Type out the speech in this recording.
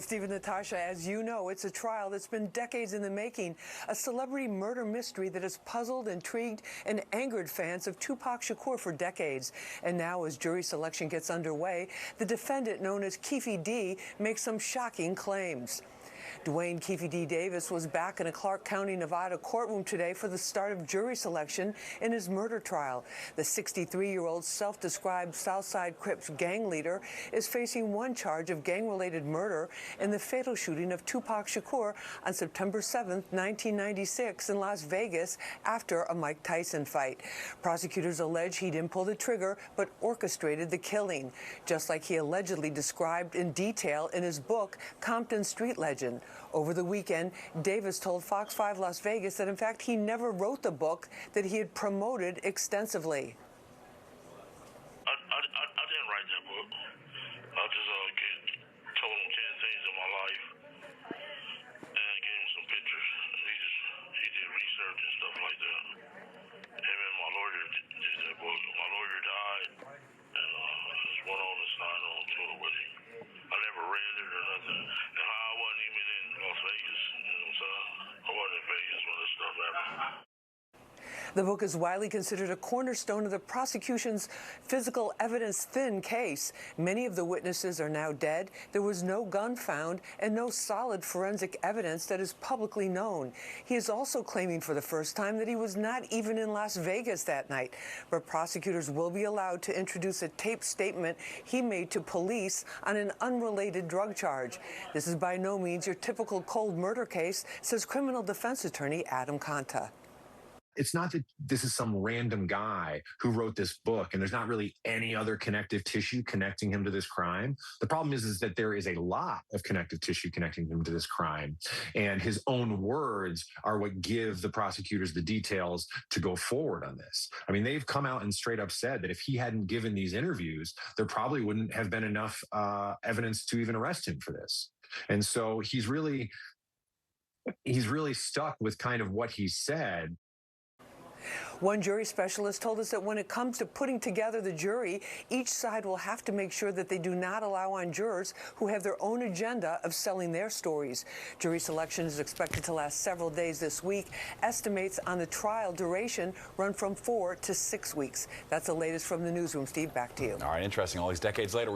Steve and Natasha, as you know, it's a trial that's been decades in the making, a celebrity murder mystery that has puzzled, intrigued, and angered fans of Tupac Shakur for decades. And now, as jury selection gets underway, the defendant, known as Keffe D, makes some shocking claims. Dwayne Keffe D. Davis was back in a Clark County, Nevada courtroom today for the start of jury selection in his murder trial. The 63-year-old self-described Southside Crips gang leader is facing one charge of gang-related murder in the fatal shooting of Tupac Shakur on September 7, 1996 in Las Vegas after a Mike Tyson fight. Prosecutors allege he didn't pull the trigger but orchestrated the killing, just like he allegedly described in detail in his book, Compton Street Legend. Over the weekend, Davis told Fox 5 Las Vegas that, in fact, he never wrote the book that he had promoted extensively. I didn't write that book. I just told him 10 things in my life and gave him some pictures. He did research and stuff like that. Him and my lawyer did that book. My lawyer died, and I just went on and signed on to it with him. I never read it or nothing. And I wasn't even in Las Vegas, you know what I'm saying? I wasn't in Vegas when this stuff happened. The book is widely considered a cornerstone of the prosecution's physical evidence-thin case. Many of the witnesses are now dead. There was no gun found and no solid forensic evidence that is publicly known. He is also claiming for the first time that he was not even in Las Vegas that night. But prosecutors will be allowed to introduce a taped statement he made to police on an unrelated drug charge. This is by no means your typical cold murder case, says criminal defense attorney Adam Conta. It's not that this is some random guy who wrote this book and there's not really any other connective tissue connecting him to this crime. The problem is that there is a lot of connective tissue connecting him to this crime. And his own words are what give the prosecutors the details to go forward on this. I mean, they've come out and straight up said that if he hadn't given these interviews, there probably wouldn't have been enough evidence to even arrest him for this. And so he's really stuck with kind of what he said. One jury specialist told us that when it comes to putting together the jury, each side will have to make sure that they do not allow on jurors who have their own agenda of selling their stories. Jury selection is expected to last several days this week. Estimates on the trial duration run from 4 to 6 weeks. That's the latest from the newsroom. Steve, back to you. All right, interesting. All these decades later,